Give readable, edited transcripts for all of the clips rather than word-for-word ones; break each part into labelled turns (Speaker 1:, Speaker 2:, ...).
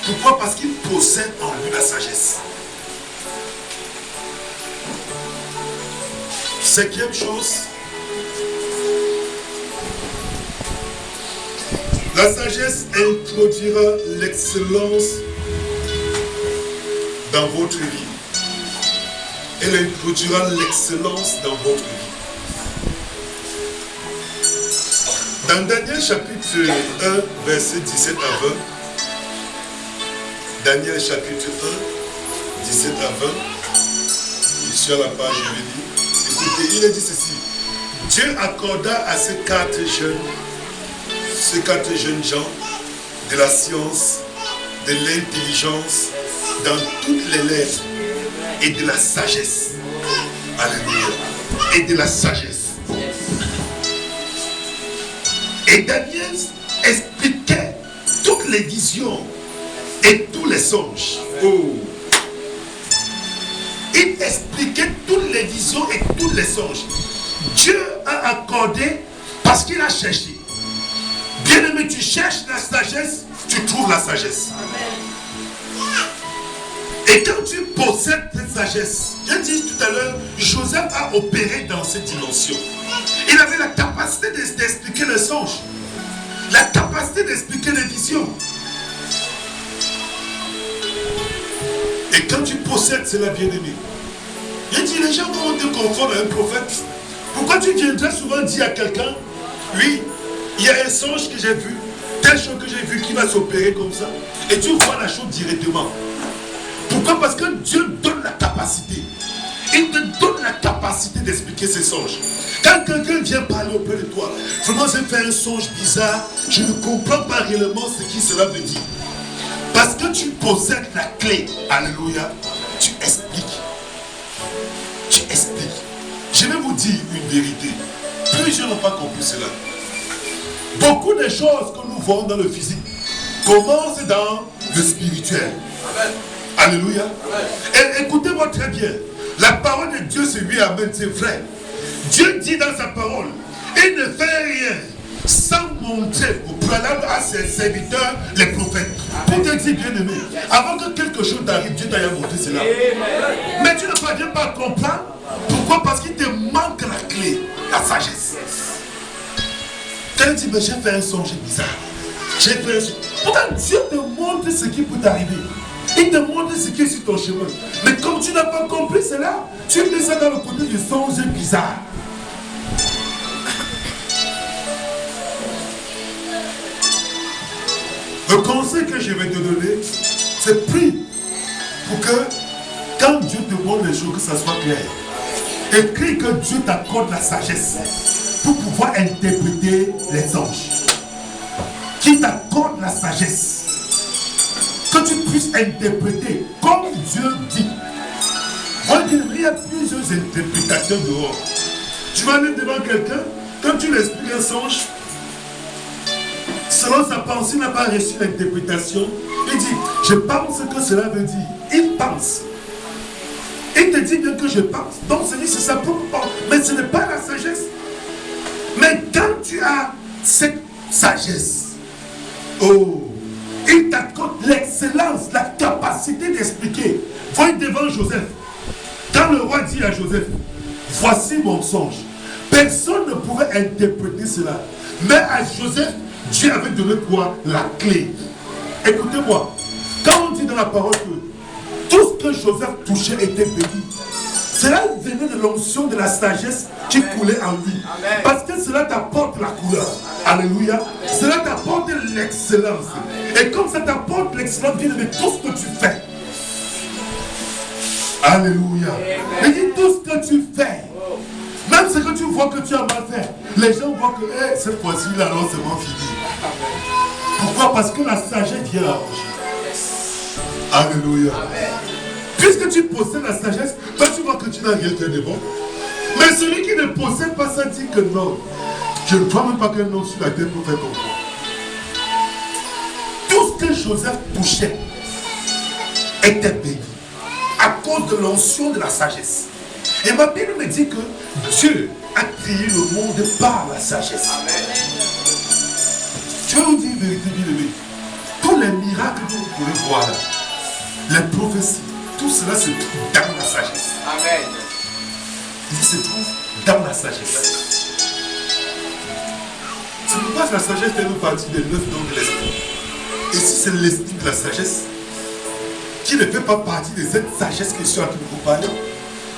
Speaker 1: Pourquoi? Parce qu'il possède en lui la sagesse. Cinquième chose, la sagesse introduira l'excellence dans votre vie. Elle introduira l'excellence dans votre vie. Dans Daniel chapitre 1, verset 17 à 20, Daniel chapitre 1, 17 à 20, je suis à la page, je vais lire. Écoutez, il a dit ceci. Dieu accorda à ces quatre jeunes gens de la science, de l'intelligence, dans toutes les lettres et de la sagesse. Alléluia. Et de la sagesse. Et Daniel expliquait toutes les visions et tous les songes. Oh. Il expliquait toutes les visions et tous les songes. Dieu a accordé parce qu'il a cherché. Bien-aimé, tu cherches la sagesse, tu trouves la sagesse. Et quand tu possèdes cette sagesse, j'ai dit tout à l'heure, Joseph a opéré dans cette dimension. Il avait la capacité d'expliquer les songes, la capacité d'expliquer les visions. Et quand tu possèdes cela, bien-aimé, j'ai dit, les gens vont te confondre à un prophète. Pourquoi tu viendrais souvent dire à quelqu'un, oui, il y a un songe que j'ai vu, telle chose que j'ai vu qui va s'opérer comme ça, et tu vois la chose directement. Pourquoi? Parce que Dieu donne la capacité. Il te donne la capacité d'expliquer ses songes. Quand quelqu'un vient parler auprès de toi, vraiment j'ai fait un songe bizarre, je ne comprends pas réellement ce qui cela veut dire. Parce que tu possèdes la clé, alléluia, tu expliques. Tu expliques. Je vais vous dire une vérité. Plusieurs n'ont pas compris cela. Beaucoup de choses que nous voyons dans le physique commencent dans le spirituel. Amen. Alléluia. Et écoutez-moi très bien. La parole de Dieu, c'est oui, amen, c'est vrai. Dieu dit dans sa parole, il ne fait rien sans montrer au préalable à ses serviteurs, les prophètes. Pour te dire, bien-aimé, avant que quelque chose t'arrive, Dieu t'a montré cela. Mais tu ne parviens pas à comprendre. Pourquoi? Parce qu'il te manque la clé, la sagesse. Quand il dit, mais j'ai fait un songe bizarre. J'ai fait un songe. Pourtant, Dieu te montre ce qui peut t'arriver. Il te montre ce qui est sur ton chemin. Mais comme tu n'as pas compris cela, tu mets ça dans le côté du songe bizarre. Le conseil que je vais te donner, c'est prie pour que quand Dieu te montre les choses, que ça soit clair. Et prie que Dieu t'accorde la sagesse pour pouvoir interpréter les anges. Qu'il t'accorde la sagesse. Que tu puisses interpréter comme Dieu dit. Il y a plusieurs interprétations dehors. Tu vas aller devant quelqu'un, quand tu lui expliques un songe, selon sa pensée, il n'a pas reçu l'interprétation. Il dit, je pense que cela veut dire. Il pense. Il te dit bien que je pense. Donc c'est sa propre pensée. Mais ce n'est pas la sagesse. Mais quand tu as cette sagesse, oh, il t'accorde l'excellence, la capacité d'expliquer. Voyez devant Joseph. Quand le roi dit à Joseph, voici mon songe. Personne ne pouvait interpréter cela. Mais à Joseph, Dieu avait donné quoi? La clé. Écoutez-moi. Quand on dit dans la parole que tout ce que Joseph touchait était béni, cela venait de l'onction de la sagesse qui coulait en lui. Amen. Parce que cela t'apporte la couleur. Alléluia. Cela t'apporte l'excellence. Et comme ça t'apporte l'excellence, bien aimé, tout ce que tu fais. Alléluia. Et dit tout ce que tu fais. Même ce que tu vois que tu as mal fait. Les gens voient que hey, cette fois-ci, là, non, c'est bon fini. Pourquoi? Parce que la sagesse vient arranger. Alléluia. Amen. Puisque tu possèdes la sagesse, toi tu vois que tu n'as rien fait de bon. Mais celui qui ne possède pas ça dit que non. Je ne crois même pas qu'un homme sur la terre peut faire comme toi. Tout ce que Joseph touchait était béni à cause de l'onction de la sagesse. Et ma Bible me dit que Dieu a créé le monde par la sagesse. Amen. Je vais vous dire une vérité, bien aimé. pouvez voir là, les prophéties, tout cela se trouve dans la sagesse.
Speaker 2: Amen.
Speaker 1: Il se trouve dans la sagesse. C'est pourquoi la sagesse fait partie des 9 dons de l'esprit. Et si c'est l'esprit de la sagesse, qui ne fait pas partie de cette sagesse que je suis en train de vous parler,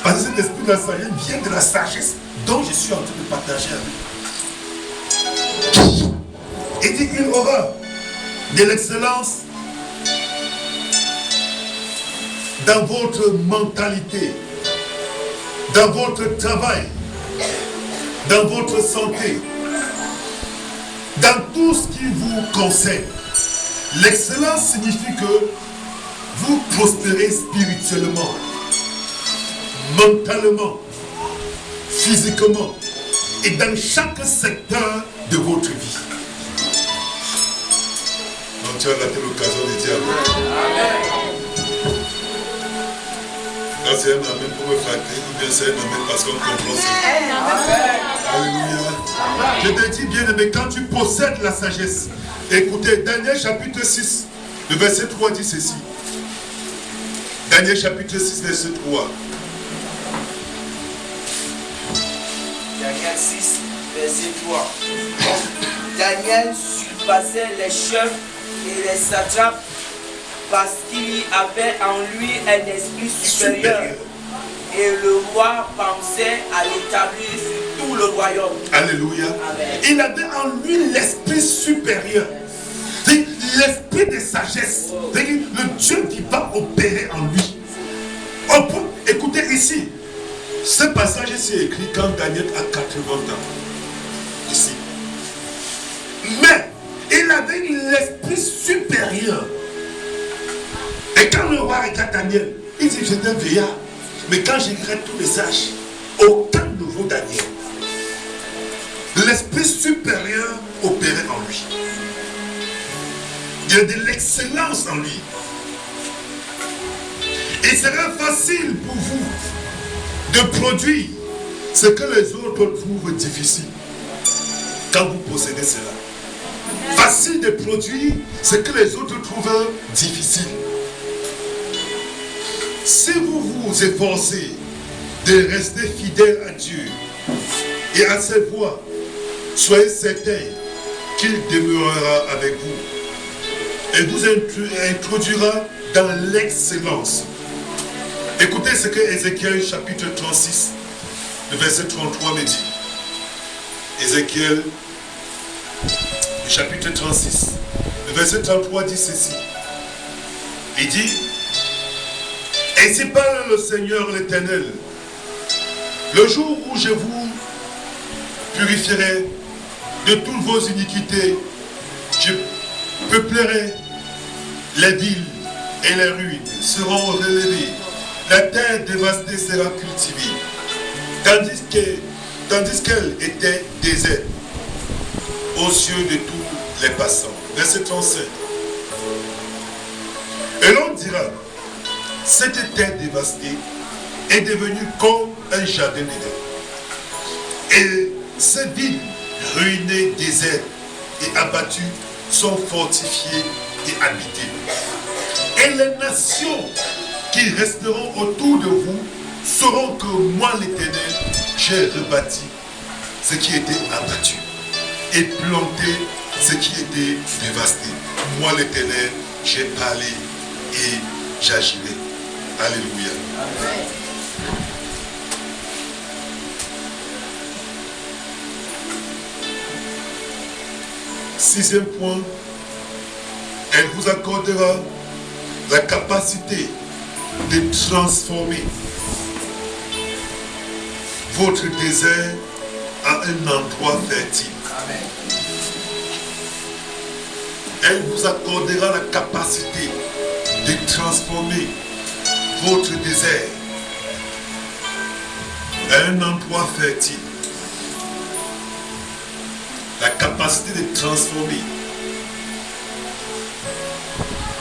Speaker 1: parce que cet esprit de la sagesse vient de la sagesse dont je suis en train de partager avec vous. Et dit qu'il aura de l'excellence dans votre mentalité, dans votre travail, dans votre santé, dans tout ce qui vous concerne. L'excellence signifie que vous prospérez spirituellement, mentalement, physiquement et dans chaque secteur de votre vie. Donc tu as raté l'occasion de dire Amen. Quand c'est un amen pour me flatter, ou bien c'est un amen parce qu'on comprend ça. Alléluia. Je te dis bien aimé, quand tu possèdes la sagesse, écoutez, Daniel chapitre 6, le verset 3 dit ceci. Daniel chapitre 6, verset 3.
Speaker 2: Daniel 6, verset 3. Daniel surpassait les chefs et les satrapes parce qu'il avait en lui un esprit supérieur. Et le roi pensait à l'établir sur tout le royaume.
Speaker 1: Alléluia.
Speaker 2: Amen.
Speaker 1: Il avait en lui l'esprit supérieur. L'esprit de sagesse. Le Dieu qui va opérer en lui. Écoutez ici. Ce passage est écrit quand Daniel a 80 ans. Ici. Mais il avait l'esprit supérieur. Et quand le roi regarde Daniel, il dit j'étais un vieillard. Mais quand j'écris tous les sages, aucun nouveau Daniel. L'esprit supérieur opérait en lui. Il y a de l'excellence en lui. Il serait facile pour vous de produire ce que les autres trouvent difficile quand vous possédez cela. Facile de produire ce que les autres trouvent difficile. Si vous vous efforcez de rester fidèle à Dieu et à ses voies, soyez certains qu'il demeurera avec vous et vous introduira dans l'excellence. Écoutez ce que Ézéchiel chapitre 36, le verset 33 me dit. Ézéchiel chapitre 36, le verset 33 dit ceci. Il dit: ainsi parle le Seigneur l'Éternel, le jour où je vous purifierai de toutes vos iniquités, je peuplerai les villes et les ruines seront relevées, la terre dévastée sera cultivée, tandis qu'elle était déserte aux yeux de tous les passants. Verset 35. Et l'on dira: cette terre dévastée est devenue comme un jardin d'Éden. Et ces villes ruinées, désertes et abattues sont fortifiées et habitées. Et les nations qui resteront autour de vous sauront que moi l'Éternel, j'ai rebâti ce qui était abattu et planté ce qui était dévasté. Moi l'Éternel, j'ai parlé et j'agirai. Alléluia. Amen. Sixième point, elle vous accordera la capacité de transformer votre désert en un endroit fertile. Amen. Elle vous accordera la capacité de transformer votre désert à un endroit fertile. La capacité de transformer.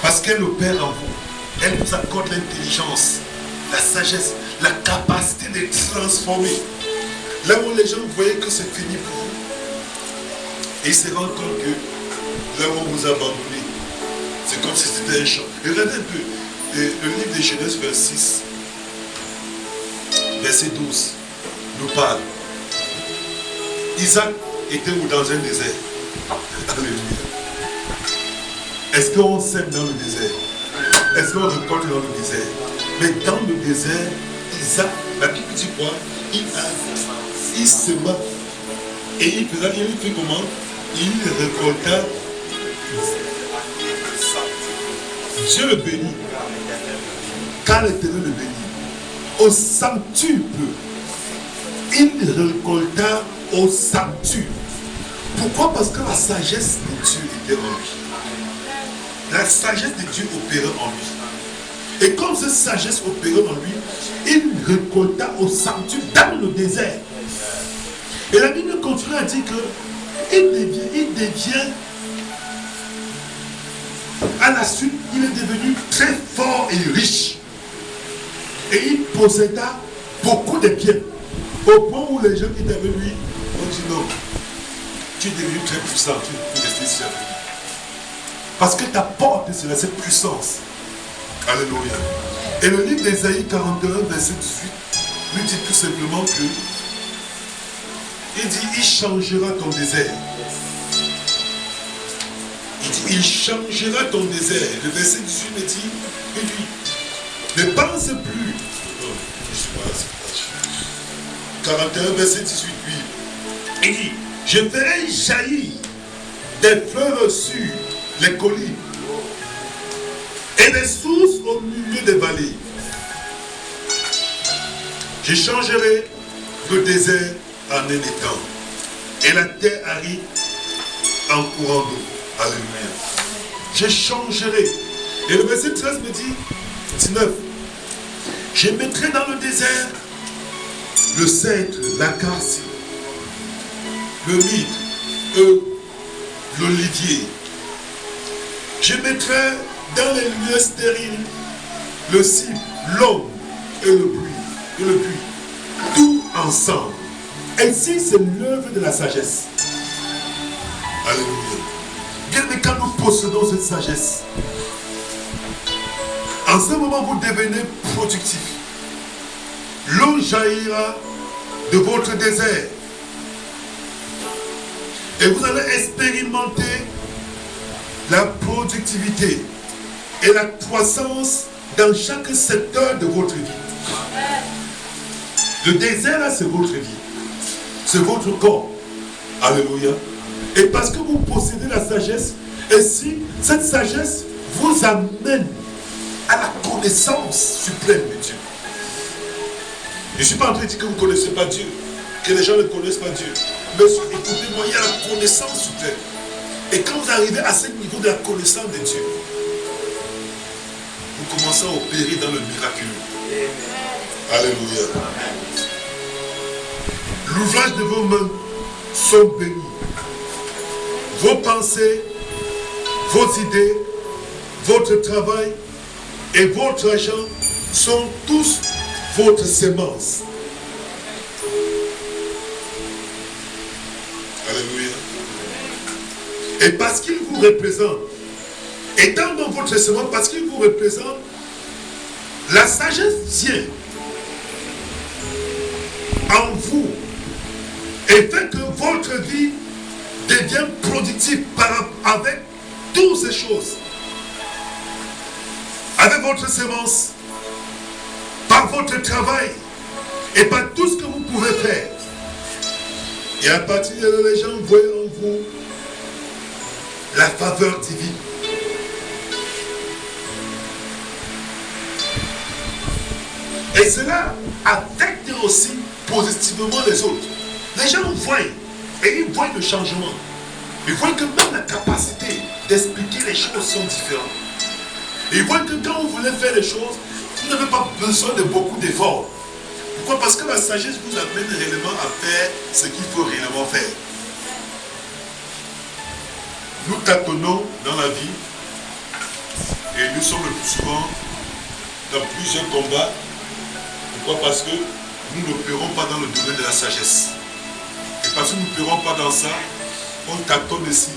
Speaker 1: Parce qu'elle opère en vous. Elle vous accorde l'intelligence, la sagesse, la capacité de transformer. Là où les gens voyaient que c'est fini pour vous, et ils se rendent compte que là où on vous a abandonné, C'est comme si c'était un champ. Et regardez un peu. Le livre de Genèse, verset 6, verset 12, nous parle. Isaac était dans un désert. Alléluia. Est-ce qu'on sème dans le désert? Est-ce qu'on récolte dans le désert? Mais dans le désert, Isaac, la Bible dit quoi? Il sema. Et il fait comment? Il récolta. Dieu le bénit. Car l'Éternel le bénit. Au centuple. Il récolta au centuple. Pourquoi? Parce que la sagesse de Dieu était en lui. La sagesse de Dieu opérait en lui. Et comme cette sagesse opérait en lui, il récolta au centuple dans le désert. Et la Bible continue à dire que il devient à la suite, il est devenu très fort et riche. Et il posséda beaucoup de biens. Au point où les gens qui étaient avec lui ont dit non, tu es devenu très puissant, tu peux rester ici avec lui. Parce que ta porte, c'est cette puissance. Alléluia. Et le livre d'Ésaïe 41, verset 18, lui dit tout simplement que il dit, il changera ton désert. Il dit, il changera ton désert. Le verset 18 me dit, il dit, ne pense plus. Non, je suis pas là, 41, verset 18, oui. Il dit, je ferai jaillir des fleuves sur les collines et des sources au milieu des vallées. Je changerai le désert en un étang et la terre aride en courant d'eau. Alléluia. Je changerai. Et le verset 13 me dit, 19, je mettrai dans le désert le cèdre, l'acacie, le myrte, l'olivier. Je mettrai dans les lieux stériles le cypre, l'homme et le buis, tout ensemble. Ainsi, c'est l'œuvre de la sagesse. Alléluia. Bien, mais quand nous possédons cette sagesse, en ce moment, vous devenez productif. L'eau jaillira de votre désert. Et vous allez expérimenter la productivité et la croissance dans chaque secteur de votre vie. Le désert, là, c'est votre vie. C'est votre corps. Alléluia. Et parce que vous possédez la sagesse, et si cette sagesse vous amène à la connaissance suprême de Dieu. Je ne suis pas en train de dire que vous ne connaissez pas Dieu, que les gens ne connaissent pas Dieu. Mais écoutez-moi, il y a la connaissance suprême. Et quand vous arrivez à ce niveau de la connaissance de Dieu, vous commencez à opérer dans le miraculeux. Alléluia. L'ouvrage de vos mains sont bénis. Vos pensées, vos idées, votre travail et votre argent sont tous votre sémence. Alléluia. Et parce qu'il vous représente, étant dans votre sémence, parce qu'il vous représente, la sagesse tient en vous et fait que votre vie devient productive avec toutes ces choses. Avec votre sémence, par votre travail et par tout ce que vous pouvez faire. Et à partir de là, les gens voient en vous la faveur divine. Et cela affecte aussi positivement les autres. Les gens voient et ils voient le changement. Ils voient que même la capacité d'expliquer les choses sont différentes. Et ils voient que quand vous voulez faire les choses, vous n'avez pas besoin de beaucoup d'efforts. Pourquoi? Parce que la sagesse vous amène réellement à faire ce qu'il faut réellement faire. Nous tâtonnons dans la vie et nous sommes le plus souvent dans plusieurs combats. Pourquoi? Parce que nous n'opérons pas dans le domaine de la sagesse. Et parce que nous n'opérons pas dans ça, on tâtonne ici.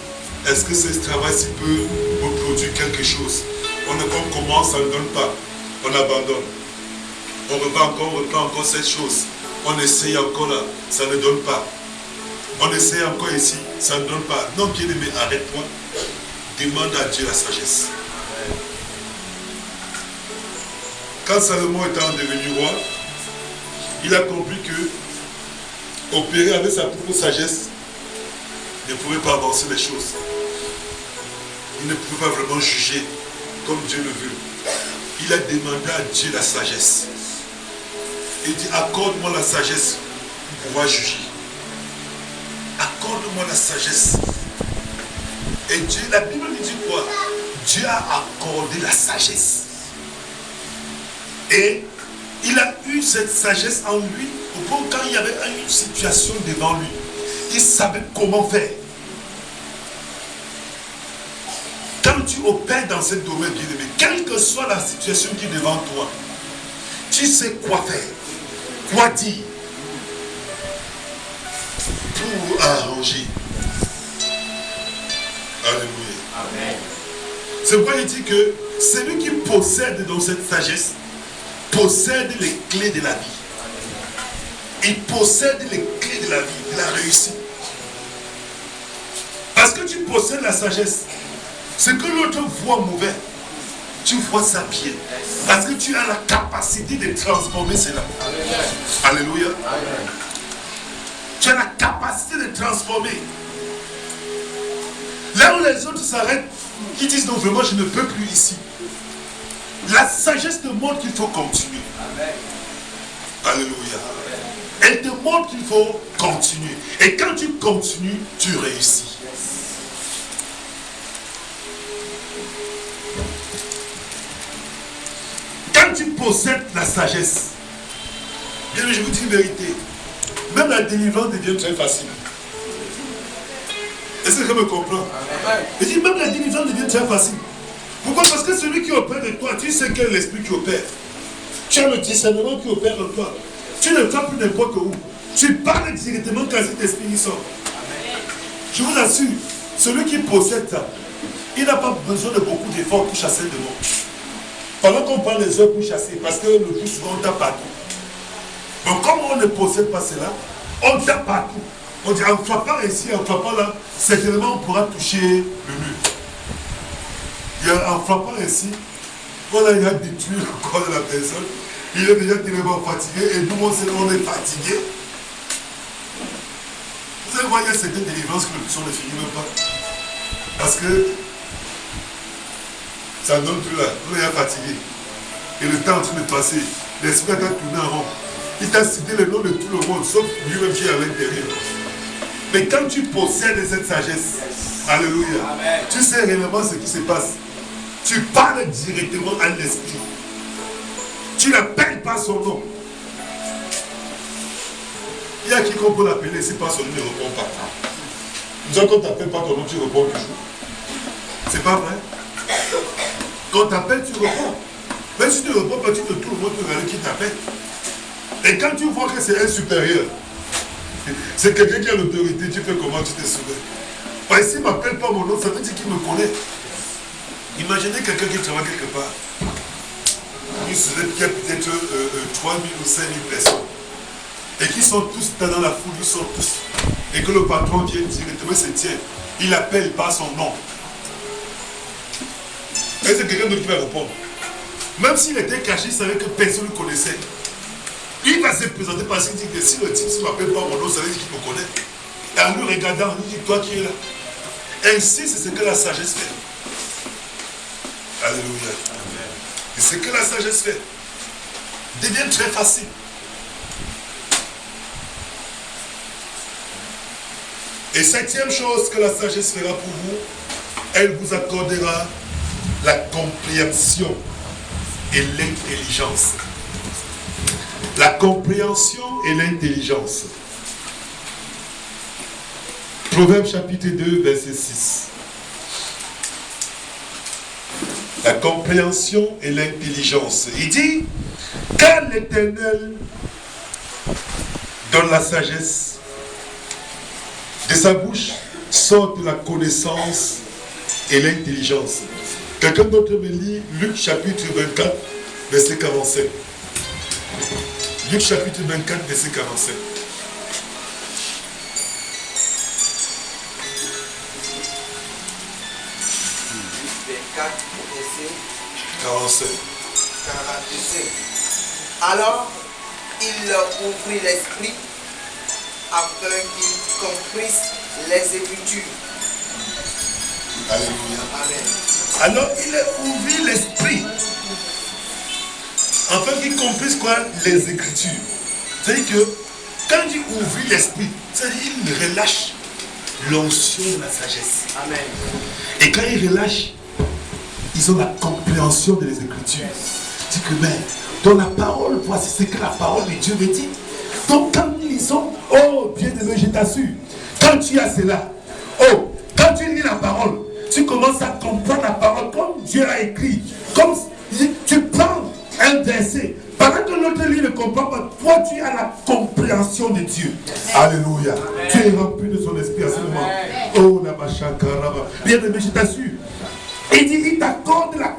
Speaker 1: Est-ce que ce travail-ci peut me produit quelque chose. On commence, ça ne donne pas. On abandonne. On reprend encore cette chose. On essaye encore là, ça ne donne pas. On essaye encore ici, ça ne donne pas. Non, bien-aimé, arrête-toi. Demande à Dieu la sagesse. Quand Salomon étant devenu roi, il a compris que opérer avec sa propre sagesse ne pouvait pas avancer les choses. Il ne pouvait pas vraiment juger comme Dieu le veut. Il a demandé à Dieu la sagesse. Il dit, accorde-moi la sagesse pour pouvoir juger. Accorde-moi la sagesse. Et Dieu, la Bible nous dit quoi? Dieu a accordé la sagesse. Et il a eu cette sagesse en lui, au point quand il y avait une situation devant lui, il savait comment faire. Quand tu opères dans ce domaine, bien-aimé, quelle que soit la situation qui est devant toi, tu sais quoi faire, quoi dire pour arranger. Alléluia. Amen. C'est pourquoi il dit que celui qui possède dans cette sagesse possède les clés de la vie. Il possède les clés de la vie, de la réussite. Parce que tu possèdes la sagesse. Ce que l'autre voit mauvais, tu vois ça bien. Parce que tu as la capacité de transformer cela. Alléluia. Tu as la capacité de transformer. Là où les autres s'arrêtent, ils disent non, vraiment, je ne peux plus ici. La sagesse te montre qu'il faut continuer. Amen. Alléluia. Amen. Elle te montre qu'il faut continuer. Et quand tu continues, tu réussis. Quand tu possèdes la sagesse, bien, je vous dis une vérité, même la délivrance devient très facile. Est-ce que tu me comprends? Je dis même la délivrance devient très facile. Pourquoi? Parce que celui qui opère de toi, tu sais quel est l'esprit qui opère. Tu as le discernement qui opère en toi. Tu ne vas plus n'importe où. Tu parles directement quand cet esprit sort. Je vous assure, celui qui possède ça, il n'a pas besoin de beaucoup d'efforts pour chasser le démon. Pendant qu'on prend les heures pour chasser, parce que le plus souvent on tape partout. Donc comme on ne possède pas cela, on tape partout. On dit en frappant ici, en frappant là, certainement on pourra toucher le mur. En frappant ici, voilà, il a détruit le corps de la personne. Il est déjà tellement fatigué et nous on est fatigué. Vous allez voir, il y a certaines délivrances que le plus on ne finit même pas. Parce que ça ne donne plus là. On est fatigué. Et le temps est en train de passer. L'esprit t'a tourné en rond. Il t'a cité le nom de tout le monde, sauf lui-même qui est à l'intérieur. Mais quand tu possèdes cette sagesse, alléluia, amen, tu sais réellement ce qui se passe. Tu parles directement à l'esprit. Tu n'appelles pas son nom. Il y a qui qu'on peut l'appeler, si pas son nom ne répond pas. Nous, quand tu n'appelles pas ton nom, tu réponds toujours. C'est pas vrai? Quand tu appelles, tu réponds. Même si tu ne réponds pas, tout le monde peut regarder qui t'appelle. Et quand tu vois que c'est un supérieur, c'est quelqu'un qui a l'autorité, tu fais comment, tu te souviens. Parce que s'il ne m'appelle pas mon nom, ça veut dire qu'il me connaît. Imaginez quelqu'un qui travaille quelque part. Il y a peut-être 3000 ou 5000 personnes. Et qui sont tous dans la foule, ils sont tous. Et que le patron vient directement, c'est tiens. Il appelle par son nom. Et c'est quelqu'un d'autre qui va répondre. Même s'il était caché, il savait que personne ne le connaissait. Il va se présenter parce qu'il dit que si le type ne m'appelle pas mon nom, ça veut dire qu'il me connaît. Et en lui regardant, il dit toi qui es là. Ainsi, c'est ce que la sagesse fait. Alléluia. Amen. Et ce que la sagesse fait devient très facile. Et septième chose que la sagesse fera pour vous, elle vous accordera la compréhension et l'intelligence. La compréhension et l'intelligence. Proverbe chapitre 2, verset 6. La compréhension et l'intelligence. Il dit, car l'Éternel donne la sagesse, de sa bouche sortent la connaissance et l'intelligence. Quelqu'un d'autre me lit Luc chapitre 24, verset 47. Luc chapitre 24, verset 47.
Speaker 2: Verset
Speaker 1: 47.
Speaker 2: 47. Alors, il leur ouvrit l'esprit afin qu'ils comprissent les Écritures.
Speaker 1: Alléluia.
Speaker 2: Amen.
Speaker 1: Alors il a ouvert l'esprit afin qu'ils comprissent quoi? Les Écritures. C'est-à-dire que quand il ouvre l'esprit, c'est-à-dire qu'il relâche l'onction de la sagesse.
Speaker 2: Amen.
Speaker 1: Et quand il relâche, ils ont la compréhension des Écritures. C'est que mais dans la parole, voici ce que la parole de Dieu me dit. Donc quand nous lisons, oh bien-aimé, je t'assure, quand tu as cela, oh, quand tu lis la parole, tu commences à comprendre la parole comme Dieu a écrit. Comme tu prends un verset. Pendant que l'autre lit ne comprend pas, toi tu as la compréhension de Dieu. Alléluia. Amen. Tu es rempli de son esprit à ce moment. Oh, la machakaraba. Bien aimé, je t'assure. Il dit, il t'accorde la